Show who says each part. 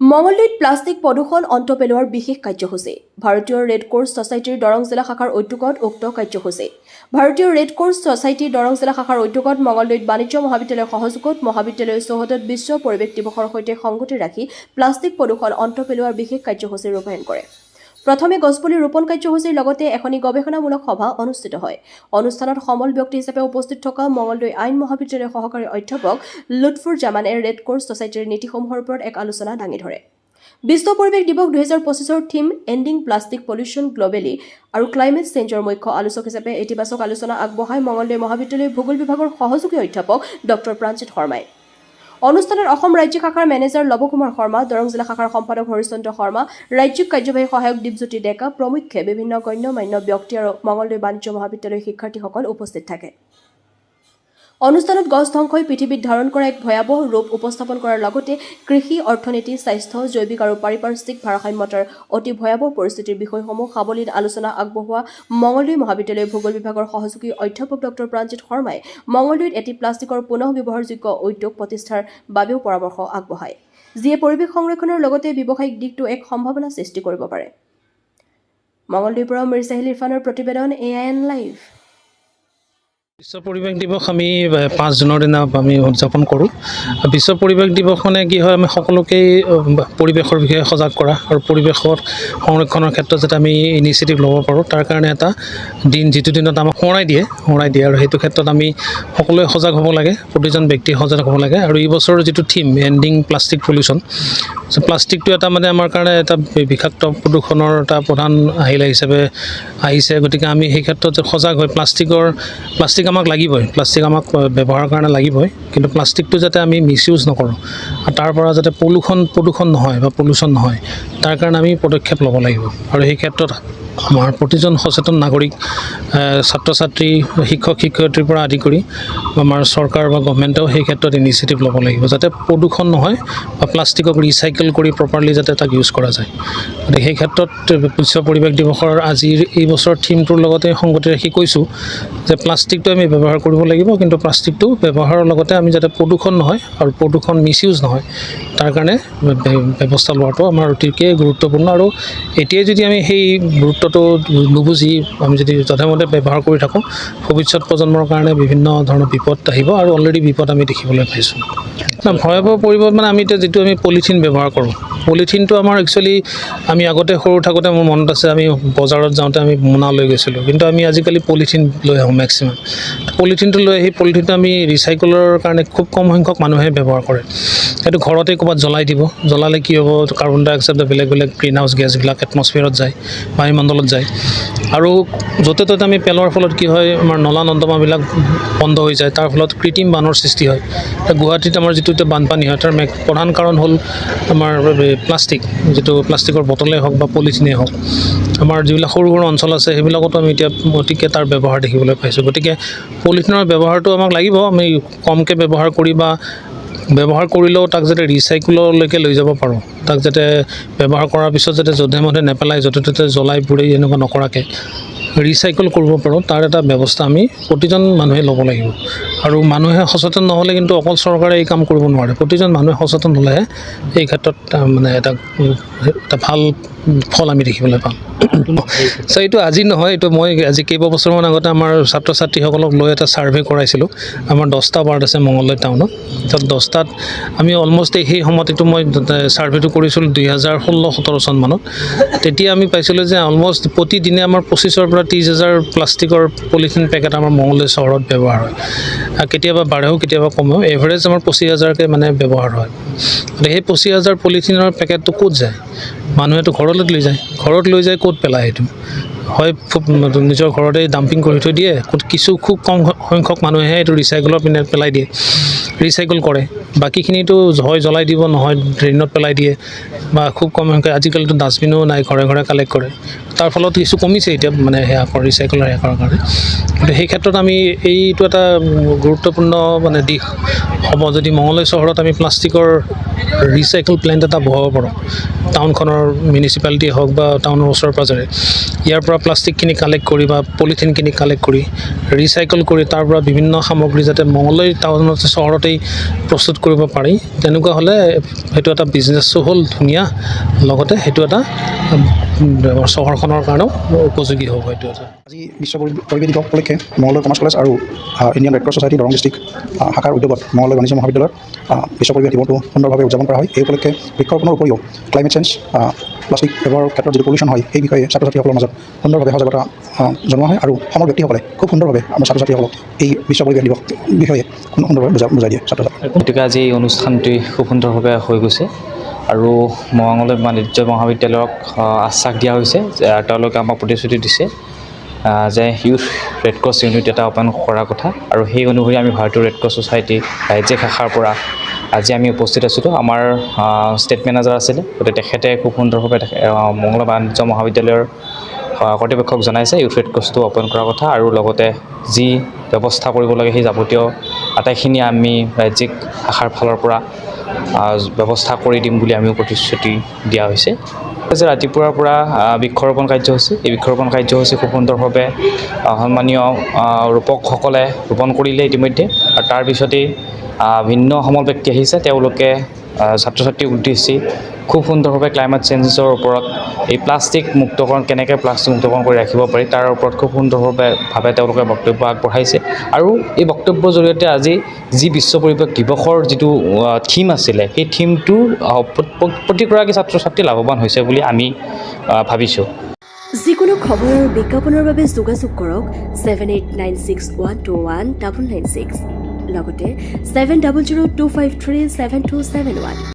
Speaker 1: মঙলদৈত প্লাষ্টিক প্ৰদূষণ অন্ত পেলোৱাৰ বিশেষ কাৰ্যসূচী ভাৰতীয় ৰেড ক্ৰছ ছ'চাইটিৰ দৰং জিলা শাখাৰ উদ্যোগত উক্ত কাৰ্যসূচী ভাৰতীয় ৰেড ক্ৰছ ছ'চাইটিৰ দৰং জিলা শাখাৰ উদ্যোগত মঙলদৈত বাণিজ্য মহাবিদ্যালয়ৰ সহযোগত মহাবিদ্যালয়ৰ চৌহদত বিশ্ব পৰিৱেশ দিৱসৰ সৈতে সংগতি ৰাখি প্লাষ্টিক প্ৰদূষণ অন্ত পেলোৱাৰ বিশেষ কাৰ্যসূচী ৰূপায়ণ কৰে। প্ৰথমে গছপুলি ৰোপণ কাৰ্যসূচীৰ লগতে এখনি গৱেষণামূলক সভা অনুষ্ঠিত হয়। অনুষ্ঠানত সমল ব্যক্তি হিচাপে উপস্থিত থকা মঙলদৈ আইন মহাবিদ্যালয়ৰ সহকাৰী অধ্যাপক লুৎফুৰ জামানে ৰেড ক্ৰছ ছ'চাইটিৰ নীতিসমূহৰ ওপৰত এক আলোচনা দাঙি ধৰে। বিশ্ব পৰিৱেশ দিৱস 2025ৰ theme ending plastic pollution globally আৰু ক্লাইমেট চেঞ্জৰ মুখ্য আলোচক হিচাপে ইতিবাচক আলোচনা আগবঢ়ায় মঙলদৈ মহাবিদ্যালয়ৰ ভূগোল বিভাগৰ সহযোগী অধ্যাপক ডক্টৰ প্ৰাঞ্জিত শৰ্মাই। অনুষ্ঠানত অসম ৰাজ্যিক শাখাৰ মেনেজাৰ লৱকুমাৰ শৰ্মা, দৰং জিলা শাখাৰ সম্পাদক হৰিচন্দ্ৰ শৰ্মা, ৰাজ্যিক কাৰ্যবাহী সহায়ক দীপজ্যোতি ডেকা প্ৰমুখ্যে বিভিন্ন গণ্যমান্য ব্যক্তি আৰু মঙলদৈ বাণিজ্য মহাবিদ্যালয়ৰ শিক্ষাৰ্থীসকল উপস্থিত থাকে। অনুষ্ঠানত গছ ধ্বংসই পৃথিৱীত ধাৰণ কৰা এক ভয়াৱহ ৰূপ উপস্থাপন কৰাৰ লগতে কৃষি, অৰ্থনীতি, স্বাস্থ্য, জৈৱিক আৰু পাৰিপাৰ্শ্বিক ভাৰসাম্যতাৰ অতি ভয়াৱহ পৰিস্থিতিৰ বিষয়সমূহ সাৱলীল আলোচনা আগবঢ়োৱা মঙলদৈ মহাবিদ্যালয়ৰ ভূগোল বিভাগৰ সহযোগী অধ্যাপক ডক্টৰ প্ৰাঞ্জিত শৰ্মাই মঙলদৈত এটি প্লাষ্টিকৰ পুনঃ ব্যৱহাৰযোগ্য উদ্যোগ প্ৰতিষ্ঠাৰ বাবেও পৰামৰ্শ আগবঢ়ায়, যিয়ে পৰিৱেশ সংৰক্ষণৰ লগতে ব্যৱসায়িক দিশটো এক সম্ভাৱনা সৃষ্টি কৰিব পাৰে। মঙলদৈৰ পৰা মিৰ্জাহিল ইৰফানৰ প্ৰতিবেদন AIN লাইভ।
Speaker 2: বিশ্ব পৰিৱেশ দিৱস আমি 5 জুনৰ দিনা আমি উদযাপন কৰোঁ। বিশ্ব পৰিৱেশ দিৱস মানে কি হয়, আমি সকলোকেই পৰিৱেশৰ বিষয়ে সজাগ কৰা আৰু পৰিৱেশৰ সংৰক্ষণৰ ক্ষেত্ৰত যাতে আমি ইনিচিয়েটিভ ল'ব পাৰোঁ, তাৰ কাৰণে এটা দিন, যিটো দিনত আমাক সোঁৱৰাই দিয়ে আৰু সেইটো ক্ষেত্ৰত আমি সকলোৱে সজাগ হ'ব লাগে, প্ৰতিজন ব্যক্তি সজাগ হ'ব লাগে। আৰু এই বছৰৰ যিটো থিম এণ্ডিং প্লাষ্টিক পলিউশ্যন, প্লাষ্টিকটো এটা মানে আমাৰ কাৰণে এটা বিষাক্ত প্ৰদূষণৰ এটা প্ৰধান আহিলা হিচাপে আহিছে। গতিকে আমি সেই ক্ষেত্ৰত সজাগ হৈ প্লাষ্টিক আমাক লাগিবই, প্লাষ্টিক আমাক ব্যৱহাৰৰ কাৰণে লাগিবই, কিন্তু প্লাষ্টিকটো যাতে আমি মিছ ইউজ নকৰোঁ আৰু তাৰ পৰা যাতে প্ৰদূষণ নহয় বা পলিউশ্যন নহয়, তাৰ কাৰণে আমি পদক্ষেপ ল'ব লাগিব। আৰু সেই ক্ষেত্ৰত আমাৰ প্ৰতিজন সচেতন নাগৰিক, ছাত্ৰ ছাত্ৰী, শিক্ষক শিক্ষয়িত্ৰীৰ পৰা আদি কৰি আমাৰ চৰকাৰ বা গভমেণ্টেও সেই ক্ষেত্ৰত ইনিচিয়েটিভ ল'ব লাগিব, যাতে প্ৰদূষণ নহয় বা প্লাষ্টিকক ৰিচাইকেল কৰি প্ৰপাৰলি যাতে তাক ইউজ কৰা যায়। গতিকে সেই ক্ষেত্ৰত বিশ্ব পৰিৱেশ দিৱসৰ আজিৰ এই বছৰৰ থিমটোৰ লগতে সংগতি ৰাখি কৈছোঁ যে প্লাষ্টিকটো আমি ব্যৱহাৰ কৰিব লাগিব, কিন্তু প্লাষ্টিকটো ব্যৱহাৰৰ লগতে আমি যাতে প্ৰদূষণ নহয় আৰু প্ৰদূষণ মিছ ইউজ নহয়, তাৰ কাৰণে ব্যৱস্থা লোৱাটো আমাৰ অতিকে গুৰুত্বপূৰ্ণ। আৰু এতিয়াই যদি আমি সেই গুৰুত্বটো নুবুজি আমি যদি যধে-মধে ব্যৱহাৰ কৰি থাকোঁ, ভৱিষ্যত প্ৰজন্মৰ কাৰণে বিভিন্ন ধৰণৰ বিপদ আহিব আৰু অলৰেডি বিপদ আমি দেখিবলৈ পাইছোঁ। ভয়াৱহ পৰিৱৰ্তন মানে আমি এতিয়া যিটো আমি পলিথিন ব্যৱহাৰ কৰোঁ, পলিথিনটো আমাৰ একচুৱেলি আমি আগতে সৰু থাকোঁতে মোৰ মনত আছে, আমি বজাৰত যাওঁতে আমি মোনা লৈ গৈছিলোঁ, কিন্তু আমি আজিকালি পলিথিন লৈ আহোঁ মেক্সিমাম। পলিথিনটো লৈ আহি পলিথিনটো আমি ৰিচাইকেলৰ কাৰণে খুব কম সংখ্যক মানুহে ব্যৱহাৰ কৰে। সেইটো ঘৰতে ক'ৰবাত জ্বলাই দিব, জ্বলালে কি হ'ব, কাৰ্বন ডাই অক্সাইড বেলেগ গ্ৰীণ হাউচ গেছবিলাক এটমছফিয়াৰত যায়, বায়ুমণ্ডলত যায়। আৰু য'তে ত'তে আমি পেলোৱাৰ ফলত কি হয়, আমাৰ নলা নৰ্দমাবিলাক বন্ধ হৈ যায়, তাৰ ফলত কৃত্ৰিম বানৰ সৃষ্টি হয়। গুৱাহাটীত আমাৰ যিটো এতিয়া বানপানী হয়, তাৰ প্ৰধান কাৰণ হ'ল আমাৰ প্লাষ্টিক, যিটো প্লাষ্টিকৰ বটলেই হওক বা পলিথিনেই হওক। আমাৰ যিবিলাক সৰু সৰু অঞ্চল আছে সেইবিলাকতো আমি এতিয়া অতিকে তাৰ ব্যৱহাৰ দেখিবলৈ পাইছোঁ। গতিকে পলিথিনৰ ব্যৱহাৰটো আমাক লাগিব, আমি কমকৈ ব্যৱহাৰ কৰি বা ব্যৱহাৰ কৰিলেও তাক যাতে ৰিচাইকেললৈকে লৈ যাব পাৰোঁ, তাক যাতে ব্যৱহাৰ কৰাৰ পিছত যাতে যধে-মধে নেপেলাই য'তে ত'তে জ্বলাই পুৰি এনেকুৱা নকৰাকৈ ৰিচাইকেল কৰিব পাৰোঁ, তাৰ এটা ব্যৱস্থা আমি প্ৰতিজন মানুহে ল'ব লাগিব। আৰু মানুহে সচেতন নহ'লে কিন্তু অকল চৰকাৰে এই কাম কৰিব নোৱাৰে, প্ৰতিজন মানুহে সচেতন হ'লেহে এই ক্ষেত্ৰত মানে এটা ভাল ফল আমি দেখিবলৈ পাম। এইটো আজি নহয়, এইটো মই আজি কেইবছৰমান আগতে আমাৰ ছাত্ৰ ছাত্ৰীসকলক লৈ এটা ছাৰ্ভে কৰাইছিলোঁ। আমাৰ 10টা ৱাৰ্ড আছে মঙলদৈ টাউনত, তাত 10টাত আমি অলমষ্ট সেই সময়ত এইটো মই ছাৰ্ভেটো কৰিছিলোঁ 2016-17 চনমানত। তেতিয়া আমি পাইছিলোঁ যে অলমষ্ট প্ৰতিদিনে আমাৰ 25,000 পৰা 30,000 প্লাষ্টিকৰ পলিথিন পেকেট আমাৰ মঙলদৈ চহৰত ব্যৱহাৰ হয়। কেতিয়াবা বাঢ়েও কেতিয়াবা কমেও, এভাৰেজ আমাৰ 25,000কৈ মানে ব্যৱহাৰ হয়। গতিকে সেই 25,000 পলিথিনৰ পেকেটটো ক'ত যায়? মানুহেতো ঘৰত লৈ যায় ক'ত পেলায়? সেইটো হয় নিজৰ ঘৰতে ডাম্পিং কৰি থৈ দিয়ে, খুব কম সংখ্যক মানুহে এইটো ৰিচাইকেলৰ পিনে পেলাই দিয়ে, ৰিচাইকেল কৰে। বাকীখিনিতো হয় জ্বলাই দিব, নহয় ড্ৰেইনত পেলাই দিয়ে, বা খুব কম সংখ্যক আজিকালিতো ডাষ্টবিনো নাই, ঘৰে ঘৰে কালেক্ট কৰে। তাৰ ফলত কিছু কমিছে এতিয়া মানে ৰিচাইকেলৰ কৰাৰ কাৰণে। কিন্তু সেই ক্ষেত্ৰত আমি এইটো এটা গুৰুত্বপূৰ্ণ মানে দিশ হ'ব, যদি মঙলদৈ চহৰত আমি প্লাষ্টিকৰ ৰিচাইকেল প্লেণ্ট এটা বহাব পাৰোঁ, টাউনখনৰ মিউনিচিপালিটিয়ে হওক বা টাউনৰ ওচৰে পাঁজৰে, ইয়াৰ পৰা প্লাষ্টিকখিনি কালেক্ট কৰি বা পলিথিনখিনি কালেক্ট কৰি ৰিচাইকেল কৰি তাৰ পৰা বিভিন্ন সামগ্ৰী যাতে মঙলদৈ টাউনত চহৰতে ঘৰতেই প্ৰস্তুত কৰিব পাৰি তেনেকুৱা হ'লে সেইটো এটা বিজনেছো হ'ল ধুনীয়া লগতে সেইটো এটা চহৰখনৰ কাৰণেও উপযোগী হ'ব এইটো এটা
Speaker 3: আজি বিশ্ব পৰিৱেশ দিৱস উপলক্ষে মঙলদৈ কমাৰ্চ কলেজ আৰু Indian red cross society Darrang district শাখাৰ উদ্যোগত মঙলদৈ বাণিজ্য মহাবিদ্যালয়ত বিশ্ব পৰিৱেশ দিৱসটো সুন্দৰভাৱে উদযাপন কৰা হয় এই উপলক্ষে বৃক্ষৰোপণৰ উপৰিও ক্লাইমেট চেঞ্জ প্লাষ্টিক ব্যৱহাৰৰ ক্ষেত্ৰত যিটো পলিউশ্যন হয় সেই বিষয়ে ছাত্ৰ ছাত্ৰীসকলৰ মাজত সুন্দৰভাৱে সজাগতা জনোৱা হয় আৰু অসমৰ ব্যক্তিসকলে খুব সুন্দৰভাৱে আমাৰ ছাত্ৰ ছাত্ৰীসকলক এই বিশ্ব পৰিৱেশ দিৱস বিষয়ে সুন্দৰভাৱে বুজাই দিয়ে ছাত্ৰ ছাত্ৰী
Speaker 4: গতিকে আজি এই অনুষ্ঠানটি খুব সুন্দৰভাৱে হৈ গৈছে আৰু মঙলদৈ বাণিজ্য মহাবিদ্যালয়ক আশ্বাস দিয়া হৈছে যে তেওঁলোকে আমাক প্ৰতিশ্ৰুতি দিছে যে ইউথ ৰেড ক্ৰছ ইউনিট এটা ওপেন কৰাৰ কথা আৰু সেই অনুসৰি আমি ভাৰতীয় ৰেড ক্ৰছ ছ'চাইটি ৰাজ্যিক শাখাৰ পৰা আজি আমি উপস্থিত আছিলোঁ আমাৰ ষ্টেট মেনেজাৰ আছিলে গতিকে তেখেতে খুব সুন্দৰভাৱে মঙলদৈ বাণিজ্য মহাবিদ্যালয়ৰ কৰ্তৃপক্ষক জনাইছে ইউথ ৰেড ক্ৰছটো অপেন কৰাৰ কথা আৰু লগতে যি ব্যৱস্থা কৰিব লাগে সেই যাৱতীয় আটাইখিনি আমি ৰাজ্যিক শাখাৰ ফালৰ পৰা ব্যৱস্থা কৰি দিম বুলি আমিও প্ৰতিশ্ৰুতি দিয়া হৈছে যে ৰাতিপুৱাৰ পৰা বৃক্ষৰোপণ কাৰ্যসূচী এই বৃক্ষৰোপণ কাৰ্যসূচী খুব সুন্দৰভাৱে সন্মানীয় ৰূপকসকলে ৰোপণ কৰিলে ইতিমধ্যে আৰু তাৰপিছতেই ভিন্ন সমল ব্যক্তি আহিছে তেওঁলোকে ছাত্ৰ ছাত্ৰীক উদ্দেশ্যি খুব সুন্দৰভাৱে ক্লাইমেট চেঞ্জৰ ওপৰত এই প্লাষ্টিক মুক্তকৰণ কেনেকৈ প্লাষ্টিক মুক্তকৰণ কৰি ৰাখিব পাৰি তাৰ ওপৰত খুব সুন্দৰভাৱে তেওঁলোকে বক্তব্য আগবঢ়াইছে আৰু এই বক্তব্যৰ জৰিয়তে আজি যি বিশ্ব পৰিৱেশ দিৱসৰ যিটো থিম আছিলে সেই থিমটো প্ৰতিগৰাকী ছাত্ৰ ছাত্ৰী লাভৱান হৈছে বুলি আমি ভাবিছোঁ
Speaker 1: যিকোনো খবৰ আৰু বিজ্ঞাপনৰ বাবে যোগাযোগ কৰক 7896121996 লগতে 7002537271